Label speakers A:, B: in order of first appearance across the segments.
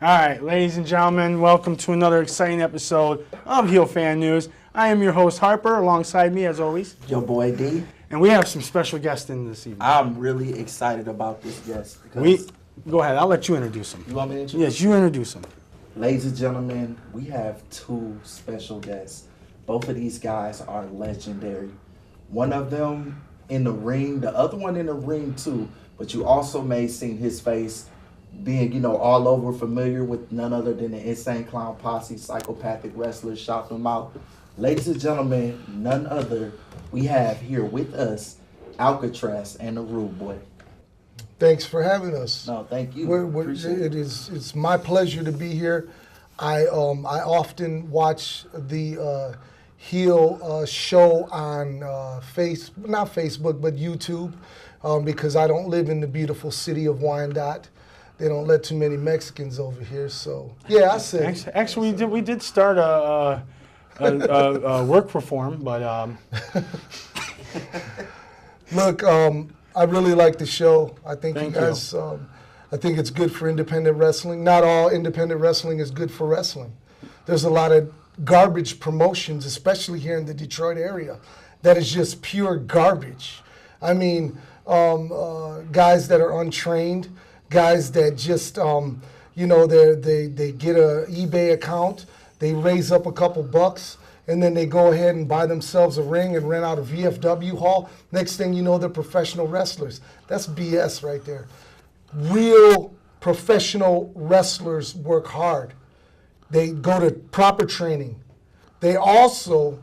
A: All right, ladies and gentlemen, welcome to another exciting episode of Heel Fan News. I am your host, Harper. Alongside me, as always,
B: Your boy D.
A: And we have some special guests in this evening.
B: I'm really excited about this guest. Because
A: Go ahead, I'll let you introduce them.
B: You want me to introduce?
A: Yes, you introduce them.
B: Ladies and gentlemen, we have two special guests. Both of these guys are legendary. One of them in the ring, the other one in the ring too, but you also may have seen his face being, all over, familiar with none other than the Insane Clown Posse, psychopathic wrestlers. Shout them out. Ladies and gentlemen, none other, we have here with us Alcatraz and the Rude Boy.
C: Thanks for having us.
B: No, thank you.
C: It's my pleasure to be here. I often watch the Heel show on not Facebook, but YouTube, because I don't live in the beautiful city of Wyandotte. They don't let too many Mexicans over here, so yeah, I said.
A: Actually, we did start a work reform, but
C: Look, I really like the show. I think
A: Thank
C: you guys. I think it's good for independent wrestling. Not all independent wrestling is good for wrestling. There's a lot of garbage promotions, especially here in the Detroit area, that is just pure garbage. I mean, guys that are untrained, guys that just, they get a eBay account, they raise up a couple bucks, and then they go ahead and buy themselves a ring and rent out a VFW hall. Next thing you know, they're professional wrestlers. That's BS right there. Real professional wrestlers work hard. They go to proper training. They also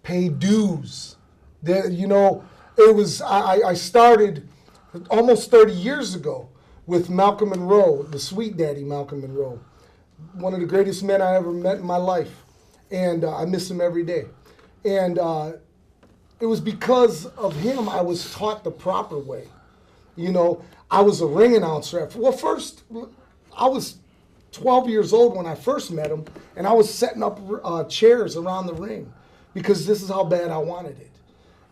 C: pay dues. I started almost 30 years ago with Malcolm Monroe, the Sweet Daddy Malcolm Monroe, one of the greatest men I ever met in my life. And I miss him every day. And it was because of him I was taught the proper way. I was a ring announcer. Well, first, I was 12 years old when I first met him, and I was setting up chairs around the ring because this is how bad I wanted it.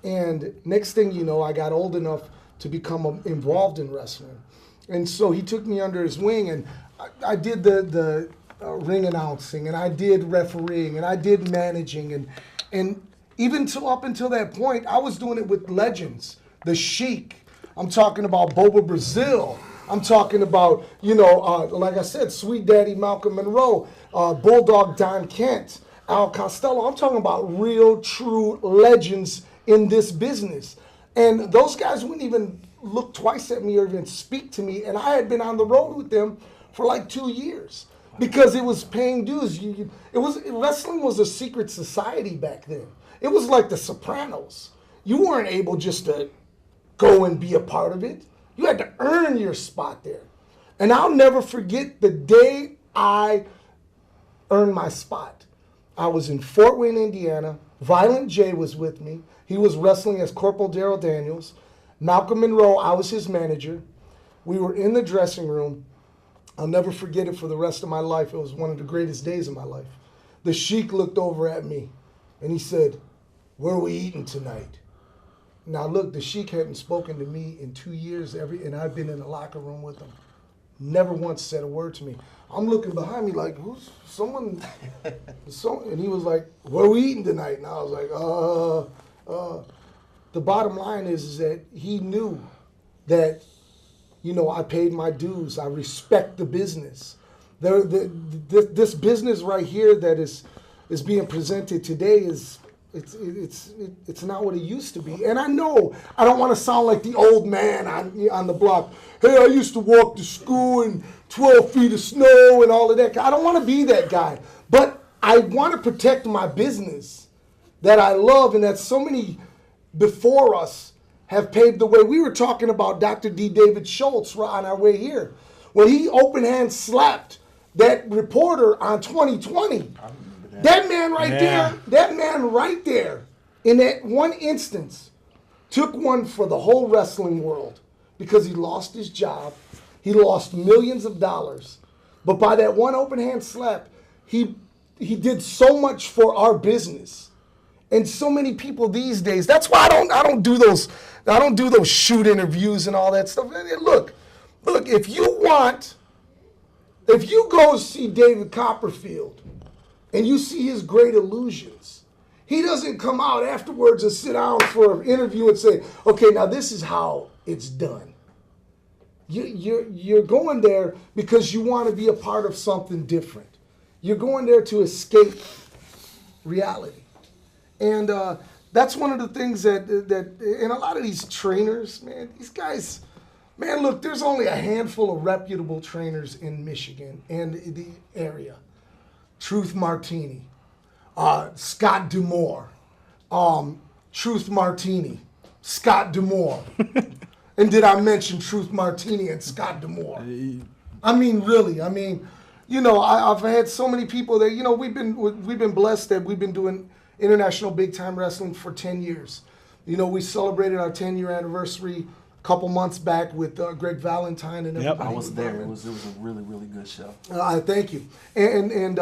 C: And next thing you know, I got old enough to become involved in wrestling. And so he took me under his wing, and I did the ring announcing, and I did refereeing, and I did managing, and even up until that point, I was doing it with legends. The Sheik. I'm talking about Boba Brazil. I'm talking about, like I said, Sweet Daddy Malcolm Monroe, Bulldog Don Kent, Al Costello. I'm talking about real, true legends in this business. And those guys wouldn't even look twice at me or even speak to me, and I had been on the road with them for like 2 years. Because it was paying dues. Wrestling was a secret society back then. It was like The Sopranos. You weren't able just to go and be a part of it. You had to earn your spot there. And I'll never forget the day I earned my spot. I was in Fort Wayne, Indiana. Violent J was with me. He was wrestling as Corporal Daryl Daniels. Malcolm Monroe, I was his manager. We were in the dressing room. I'll never forget it for the rest of my life. It was one of the greatest days of my life. The Sheik looked over at me and he said, "Where are we eating tonight?" Now look, the Sheik hadn't spoken to me in 2 years, and I've been in the locker room with him. Never once said a word to me. I'm looking behind me like, who's someone? And he was like, "Where are we eating tonight?" And I was like, The bottom line is that he knew that I paid my dues. I respect the business. This business right here that is being presented today it's not what it used to be. And I know I don't want to sound like the old man on the block. Hey, I used to walk to school in 12 feet of snow and all of that. I don't want to be that guy. But I want to protect my business that I love and that so many before us have paved the way. We were talking about Dr. D. David Schultz on our way here. When he open hand slapped that reporter on 2020, that man right there, in that one instance, took one for the whole wrestling world because he lost his job. He lost millions of dollars. But by that one open hand slap, he did so much for our business. And so many people these days, that's why I don't do those shoot interviews and all that stuff. Look, if you want If you go see David Copperfield and you see his great illusions, he doesn't come out afterwards and sit down for an interview and say, okay, now this is how it's done. You're going there because you want to be a part of something different. You're going there to escape reality. And that's one of the things that and a lot of these trainers, man, these guys, man, look, there's only a handful of reputable trainers in Michigan and the area. Truth Martini, Scott Demore, Truth Martini, Scott Demore. And did I mention Truth Martini and Scott Demore? I mean, really, I've had so many people that, we've been blessed that we've been doing International Bigtime Wrestling for 10 years. We celebrated our 10-year anniversary a couple months back with Greg Valentine and everybody.
B: I was there. It was a really, really good show.
C: Thank you. And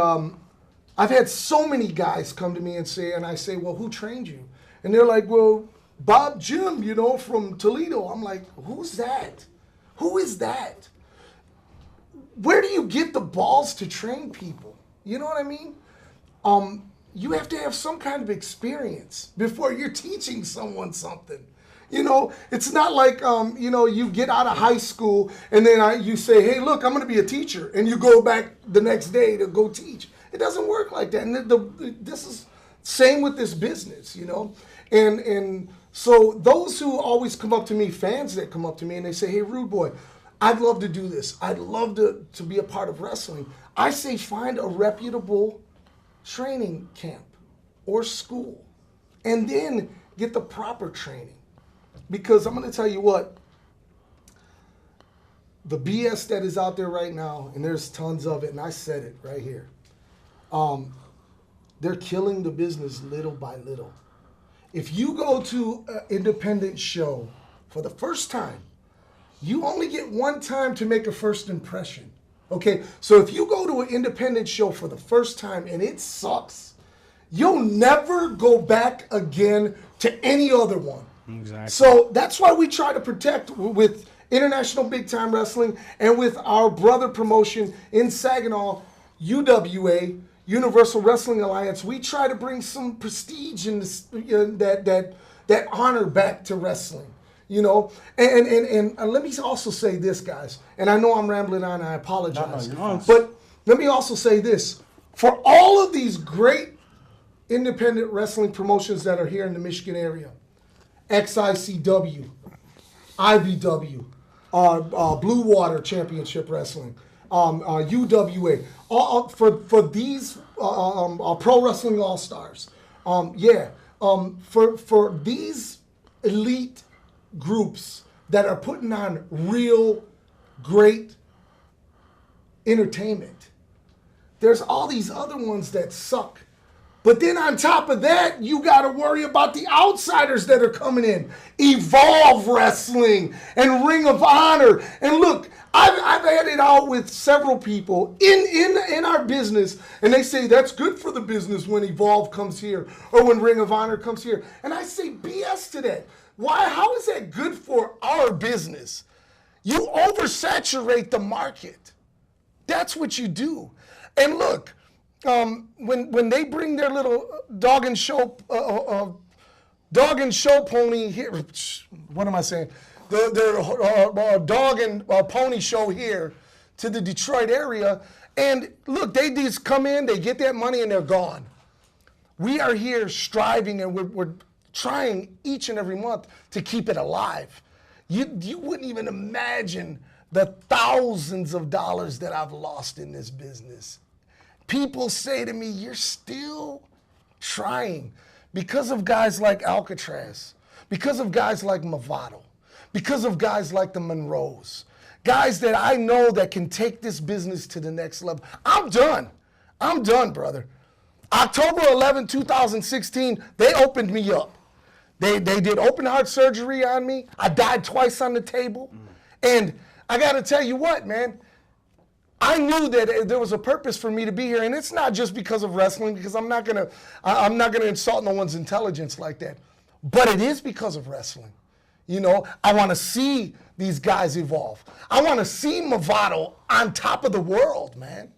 C: I've had so many guys come to me and I say, well, who trained you? And they're like, well, Bob Jim, from Toledo. I'm like, who's that? Who is that? Where do you get the balls to train people? You know what I mean? You have to have some kind of experience before you're teaching someone something. It's not like, you get out of high school and then you say, hey, look, I'm going to be a teacher. And you go back the next day to go teach. It doesn't work like that. And this is same with this business, And so those who always come up to me, fans that come up to me and they say, hey, Rude Boy, I'd love to do this. I'd love to be a part of wrestling. I say find a reputable training camp or school and then get the proper training. Because I'm going to tell you what, the BS that is out there right now, and there's tons of it, and I said it right here, they're killing the business little by little. If you go to an independent show for the first time, you only get one time to make a first impression. Okay, so if you go to an independent show for the first time and it sucks, you'll never go back again to any other one.
A: Exactly.
C: So that's why we try to protect with International Bigtime Wrestling and with our brother promotion in Saginaw, UWA, Universal Wrestling Alliance. We try to bring some prestige and that honor back to wrestling. And let me also say this, guys, and I know I'm rambling on, I apologize. But let me also say this. For all of these great independent wrestling promotions that are here in the Michigan area, XICW, IVW, Blue Water Championship Wrestling, UWA, for these Pro Wrestling All-Stars, for these elite groups that are putting on real great entertainment. There's all these other ones that suck. But then on top of that, you got to worry about the outsiders that are coming in. Evolve Wrestling and Ring of Honor. And look, I've had it out with several people in our business, and they say that's good for the business when Evolve comes here or when Ring of Honor comes here. And I say BS to that. Why? How is that good for our business? You oversaturate the market. That's what you do. And look, when they bring their little dog and show pony here, what am I saying? Their dog and pony show here to the Detroit area, and look, they just come in, they get that money, and they're gone. We are here striving, and we're trying each and every month to keep it alive. You wouldn't even imagine the thousands of dollars that I've lost in this business. People say to me, you're still trying because of guys like Alcatraz, because of guys like Movado, because of guys like the Monroes, guys that I know that can take this business to the next level. I'm done, brother. October 11, 2016, they opened me up. They did open heart surgery on me. I died twice on the table. And I got to tell you what, man, I knew that there was a purpose for me to be here, and it's not just because of wrestling, because I'm not gonna insult no one's intelligence like that. But it is because of wrestling. I want to see these guys evolve. I want to see Movado on top of the world, man,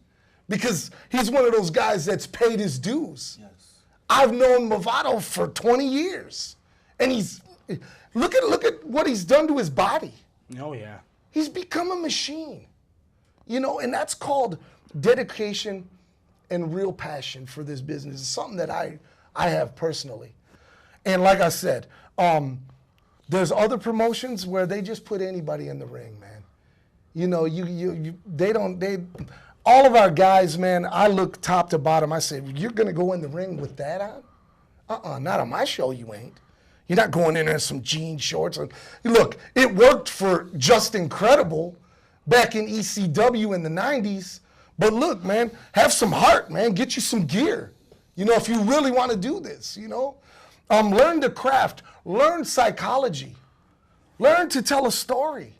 C: because he's one of those guys that's paid his dues.
B: Yes.
C: I've known Movado for 20 years, and look at what he's done to his body.
A: Oh, yeah.
C: He's become a machine, and that's called dedication and real passion for this business. It's something that I have personally. And like I said, there's other promotions where they just put anybody in the ring, man. All of our guys, man, I look top to bottom. I say, you're going to go in the ring with that on? Not on my show, you ain't. You're not going in there in some jean shorts. Look, it worked for Just Incredible back in ECW in the 90s. But look, man, have some heart, man. Get you some gear. If you really want to do this, learn the craft. Learn psychology. Learn to tell a story.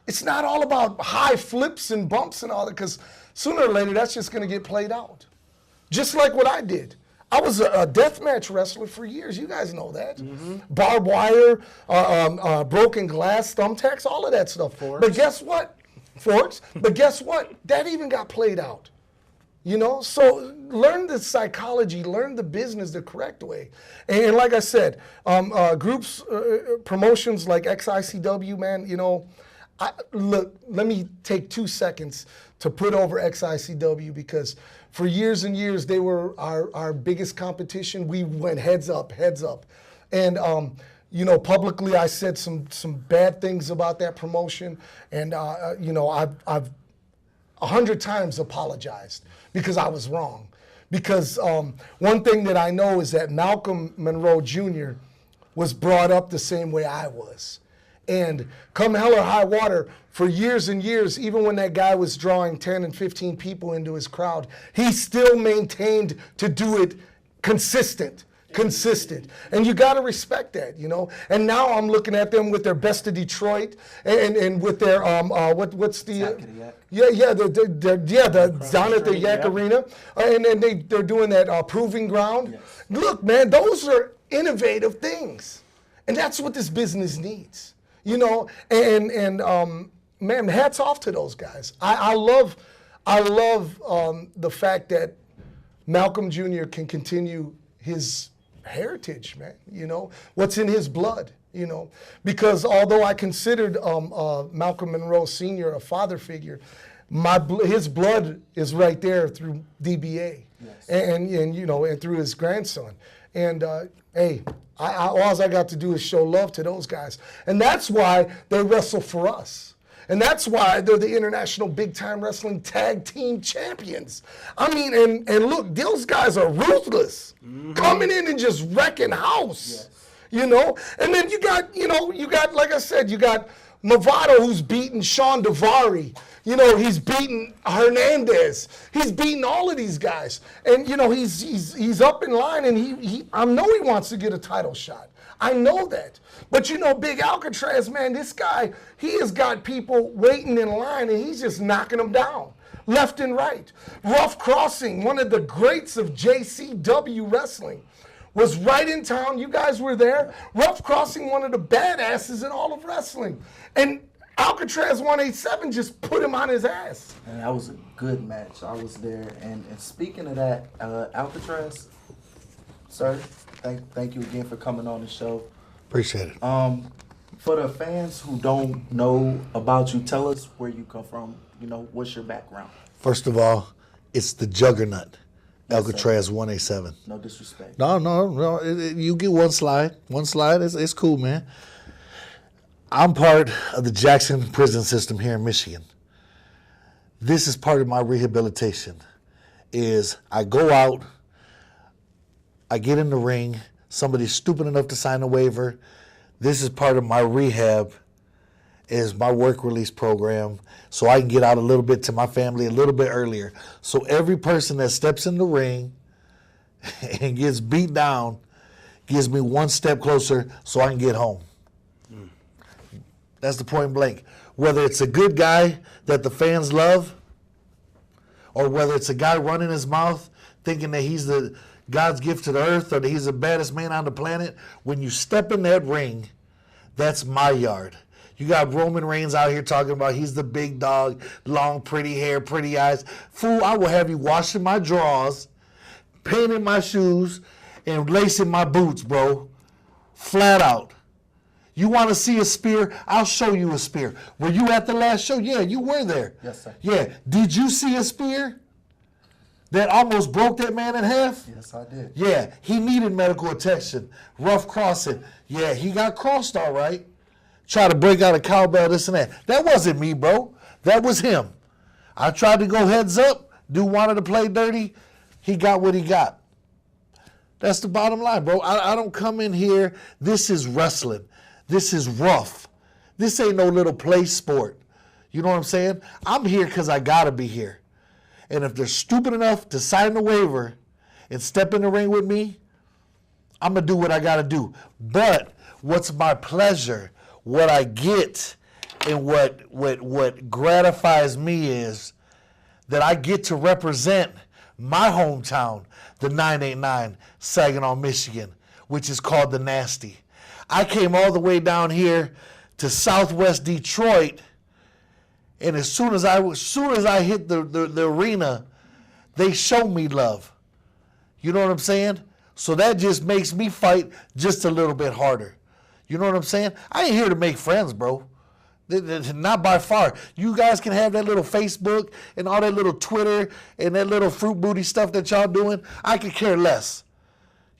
C: It's not all about high flips and bumps and all that, because sooner or later, that's just going to get played out. Just like what I did. I was a deathmatch wrestler for years. You guys know that. Mm-hmm. Barbed wire, broken glass, thumbtacks, all of that stuff.
A: Forks.
C: But guess what? Forks. But guess what? That even got played out. So learn the psychology, learn the business the correct way. And like I said, groups, promotions like XICW, man, look, let me take 2 seconds to put over XICW, because for years and years, they were our biggest competition. We went heads up. And, publicly I said some bad things about that promotion. And, I've 100 times apologized because I was wrong. Because one thing that I know is that Malcolm Monroe Jr. was brought up the same way I was. And come hell or high water, for years and years, even when that guy was drawing 10 and 15 people into his crowd, he still maintained to do it consistent. And you got to respect that, And now I'm looking at them with their Best of Detroit and with their what's the down at the Yak Arena, and then they're doing that Proving Ground. Yes. Look, man, those are innovative things, and that's what this business needs, And man, hats off to those guys. I love the fact that Malcolm Jr. can continue his heritage, man, what's in his blood, because although I considered Malcolm Monroe Sr. a father figure, his blood is right there through DBA. Yes. and through his grandson. And hey, all I got to do is show love to those guys. And that's why they wrestle for us. And that's why they're the International Bigtime Wrestling Tag Team Champions. I mean, and look, those guys are ruthless. Mm-hmm. Coming in and just wrecking house. Yes. And then you got, like I said, you got Movado, who's beating Sean Davari. He's beating Hernandez. He's beating all of these guys. And, he's up in line, and I know he wants to get a title shot. I know that. But, Big Alcatraz, man, this guy, he has got people waiting in line, and he's just knocking them down left and right. Rough Crossing, one of the greats of JCW wrestling, was right in town. You guys were there. Rough Crossing, one of the badasses in all of wrestling. And Alcatraz 187 just put him on his ass.
B: And that was a good match. I was there. And speaking of that, Alcatraz, sir, thank you again for coming on the show.
D: Appreciate it.
B: For the fans who don't know about you, tell us where you come from. What's your background?
D: First of all, it's the juggernaut,
B: Yes,
D: Alcatraz
B: sir.
D: 187.
B: No disrespect.
D: No. You get one slide. One slide, it's cool, man. I'm part of the Jackson prison system here in Michigan. This is part of my rehabilitation. Is I go out, I get in the ring, somebody's stupid enough to sign a waiver. This is part of my rehab, is my work release program, so I can get out a little bit to my family a little bit earlier. So every person that steps in the ring and gets beat down gives me one step closer so I can get home. That's the point blank. Whether it's a good guy that the fans love, or whether it's a guy running his mouth thinking that he's the God's gift to the earth or that he's the baddest man on the planet, when you step in that ring, that's my yard. You got Roman Reigns out here talking about he's the big dog, long, pretty hair, pretty eyes. Fool, I will have you washing my drawers, painting my shoes, and lacing my boots, bro. Flat out. You want to see a spear? I'll show you a spear. Were you at the last show? Yeah, you were there.
B: Yes, sir.
D: Yeah. Did you see a spear that almost broke that man in half?
B: Yes, I did.
D: Yeah, he needed medical attention. Rough crossing. Yeah, he got crossed all right. Try to break out a cowbell, this and that. That wasn't me, bro. That was him. I tried to go heads up. Dude wanted to play dirty. He got what he got. That's the bottom line, bro. I don't come in here. This is wrestling. This is rough. This ain't no little play sport. You know what I'm saying? I'm here because I got to be here. And if they're stupid enough to sign the waiver and step in the ring with me, I'm going to do what I got to do. But what's my pleasure, what I get, and what gratifies me is that I get to represent my hometown, the 989, Saginaw, Michigan, which is called the Nasty. I came all the way down here to Southwest Detroit, and as soon as I hit the arena, they showed me love. You know what I'm saying? So that just makes me fight just a little bit harder. You know what I'm saying? I ain't here to make friends, bro. Not by far. You guys can have that little Facebook and all that little Twitter and that little fruit booty stuff that y'all doing. I could care less.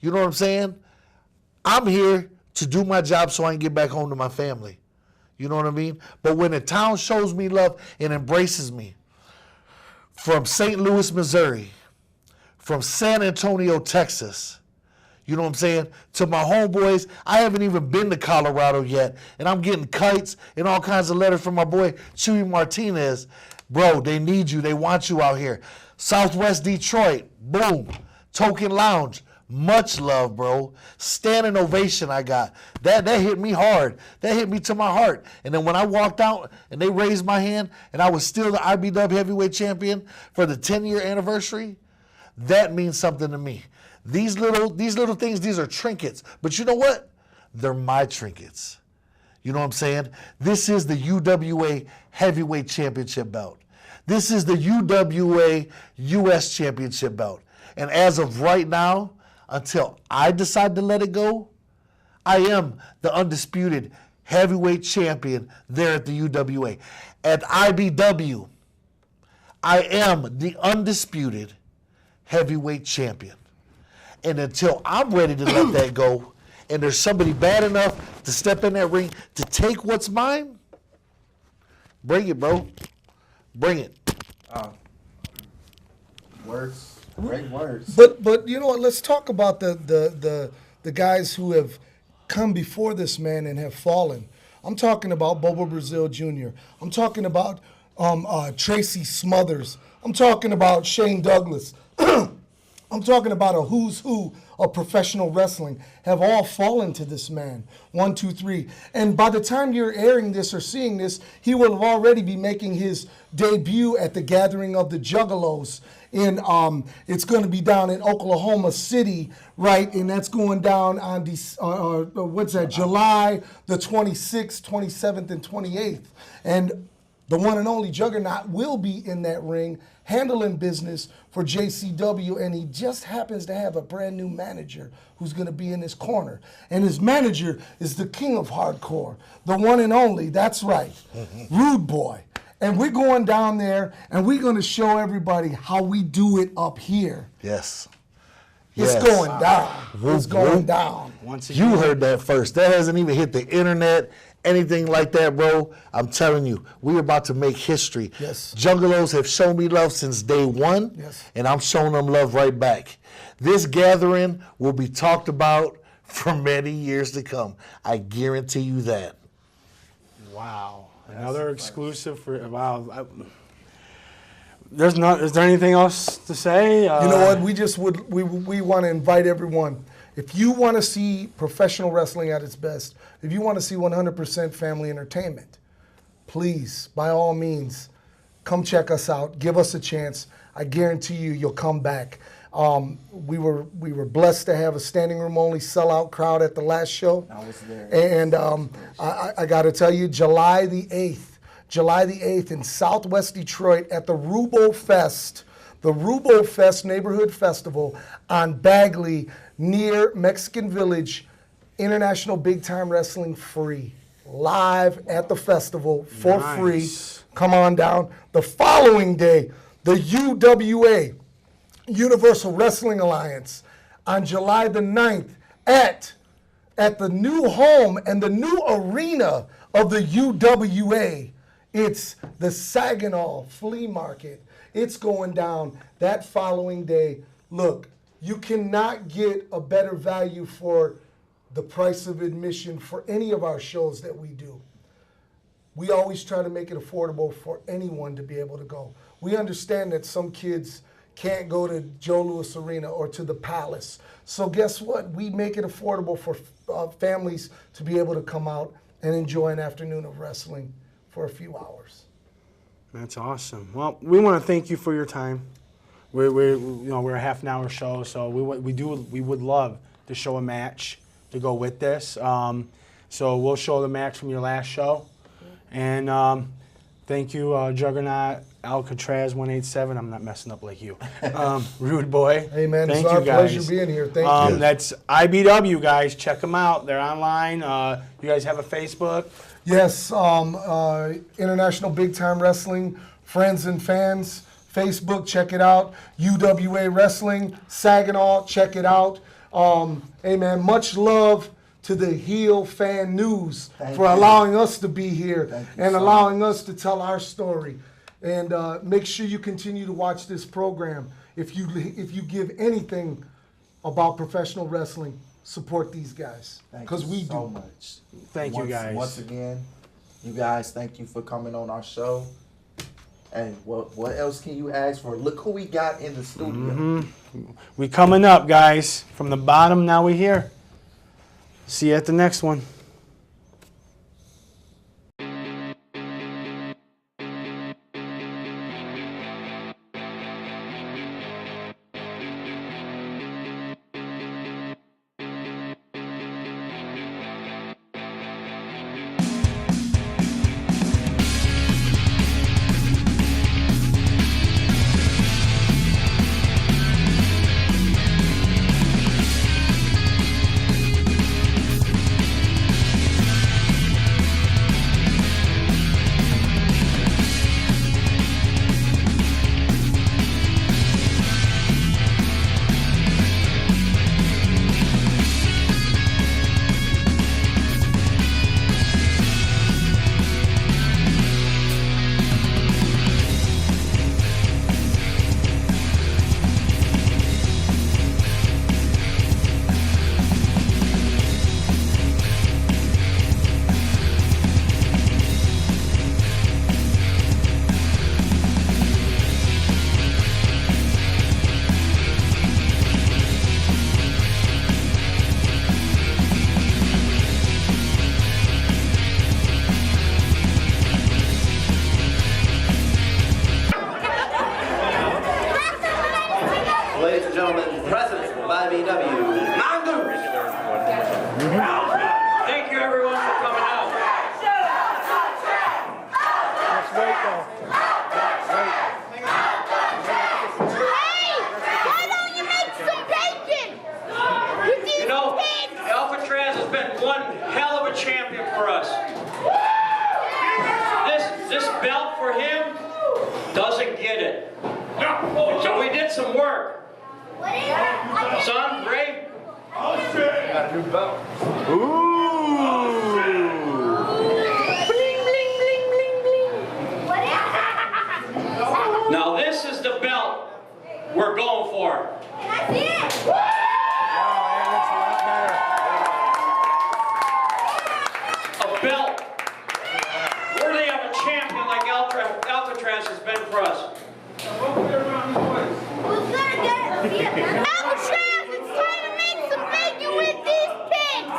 D: You know what I'm saying? I'm here to do my job so I can get back home to my family. You know what I mean? But when the town shows me love and embraces me, from St. Louis, Missouri, from San Antonio, Texas, you know what I'm saying, to my homeboys, I haven't even been to Colorado yet, and I'm getting kites and all kinds of letters from my boy Chewy Martinez. Bro, they need you. They want you out here. Southwest Detroit, boom. Token Lounge, much love, bro. Standing ovation I got. That hit me hard. That hit me to my heart. And then when I walked out and they raised my hand and I was still the IBW heavyweight champion for the 10-year anniversary, that means something to me. These little things, these are trinkets. But you know what? They're my trinkets. You know what I'm saying? This is the UWA Heavyweight Championship belt. This is the UWA US Championship belt. And as of right now, until I decide to let it go, I am the undisputed heavyweight champion there at the UWA. At IBW, I am the undisputed heavyweight champion. And until I'm ready to let that go, and there's somebody bad enough to step in that ring to take what's mine, bring it, bro. Bring it.
B: Words, great words.
C: But you know what? Let's talk about the guys who have come before this man and have fallen. I'm talking about Bobo Brazil Jr. I'm talking about Tracy Smothers. I'm talking about Shane Douglas. I'm talking about a who's who of professional wrestling have all fallen to this man. 1, 2, 3. And by the time you're airing this or seeing this, he will have already be making his debut at the Gathering of the Juggalos. It's going to be down in Oklahoma City, right? And that's going down on July the 26th, 27th, and 28th. And the one and only Juggernaut will be in that ring handling business for JCW, and he just happens to have a brand new manager who's going to be in his corner. And his manager is the king of hardcore, the one and only, that's right, Rude Boy. And we're going down there, and we're going to show everybody how we do it up here.
D: Yes.
C: It's going down. It's going down.
A: Once again,
D: You heard that first. That hasn't even hit the internet, anything like that, bro. I'm telling you, we're about to make history.
C: Yes.
D: Juggalos have shown me love since day one,
C: Yes.
D: and I'm showing them love right back. This gathering will be talked about for many years to come. I guarantee you that.
A: wow. Another exclusive for, wow. Is there anything else to say?
C: You know what? We want to invite everyone. If you want to see professional wrestling at its best, if you want to see 100% family entertainment, please, by all means, come check us out. Give us a chance. I guarantee you'll come back. We were blessed to have a standing room only sellout crowd at the last show.
B: I was there.
C: And I got to tell you, July the 8th in Southwest Detroit at the Rubo Fest Neighborhood Festival on Bagley near Mexican Village. International Bigtime Wrestling free. Live at the festival for free. Come on down. The following day, the UWA, Universal Wrestling Alliance, on July the 9th at the new home and the new arena of the UWA. It's the Saginaw Flea Market. It's going down that following day. Look, you cannot get a better value for the price of admission for any of our shows that we do. We always try to make it affordable for anyone to be able to go. We understand that some kids can't go to Joe Louis Arena or to the Palace. So guess what? We make it affordable for families to be able to come out and enjoy an afternoon of wrestling for a few hours.
A: That's awesome. Well, we want to thank you for your time. We're a half an hour show, so we would love to show a match to go with this. So we'll show the match from your last show. And thank you, Juggernaut, Alcatraz 187. I'm not messing up like you. Rude Boy.
C: Hey, man,
A: Thank
C: it's our
A: you guys.
C: pleasure being here. Thank you.
A: That's IBW, guys. Check them out. They're online. You guys have a Facebook?
C: Yes, International Bigtime Wrestling, friends and fans, Facebook, check it out. UWA Wrestling, Saginaw, check it out. Hey, man, much love to the Heel Fan News for allowing us to be here and allowing us to tell our story. And make sure you continue to watch this program. If you give anything about professional wrestling, support these guys, because we
B: so
C: do.
B: much.
A: Thank you, guys.
B: Once again, you guys, thank you for coming on our show. And what else can you ask for? Look who we got in the studio.
A: We coming up, guys. From the bottom, now we here. See you at the next one.
E: Ladies and gentlemen, President of IBW, Mongoose.
F: Thank you, everyone, for coming out.
G: Hey, why don't you make some bacon? With these
F: You know,
G: pigs?
F: Alcatraz has been one hell of a champion for us. This belt for him doesn't get it. So we did some work.
G: What is it?
F: Son, Ray,
E: Got a new belt.
G: Bling, bling, bling, bling, bling. What is it?
F: now this is the belt we're going for.
G: Can I see it?
F: A belt worthy of a champion like Alcatraz has been for us.
G: Who's gonna get it? Alcatraz, it's time to make some bacon with these pigs.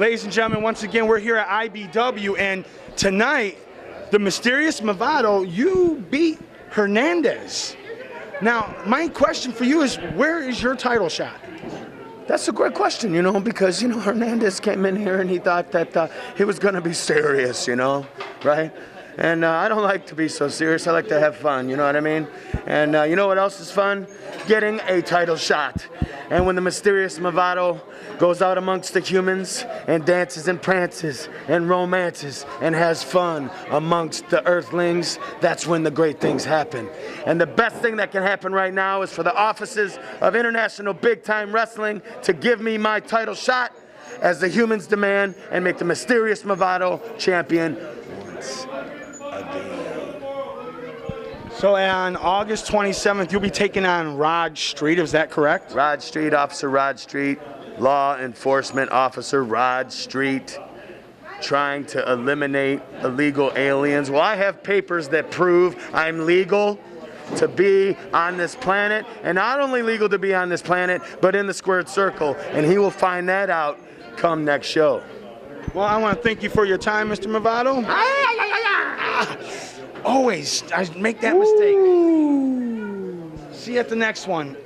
A: Ladies and gentlemen, once again, we're here at IBW, and tonight, the mysterious Movado, you beat Hernandez. Now, my question for you is, where is your title shot?
H: That's a great question, you know, because, you know, Hernandez came in here and he thought that he was going to be serious, you know, right? And I don't like to be so serious. I like to have fun, you know what I mean? And you know what else is fun? Getting a title shot. And when the mysterious Movado goes out amongst the humans and dances and prances and romances and has fun amongst the earthlings, that's when the great things happen. And the best thing that can happen right now is for the offices of International Bigtime Wrestling to give me my title shot as the humans demand and make the mysterious Movado champion once again.
A: So on August 27th, you'll be taking on Rod Street, is that correct?
H: Rod Street, Officer Rod Street, Law Enforcement Officer Rod Street, trying to eliminate illegal aliens. Well, I have papers that prove I'm legal to be on this planet, and not only legal to be on this planet, but in the squared circle, and he will find that out come next show.
A: Well, I want to thank you for your time, Mr. Movado. Always, I make that mistake. See you at the next one.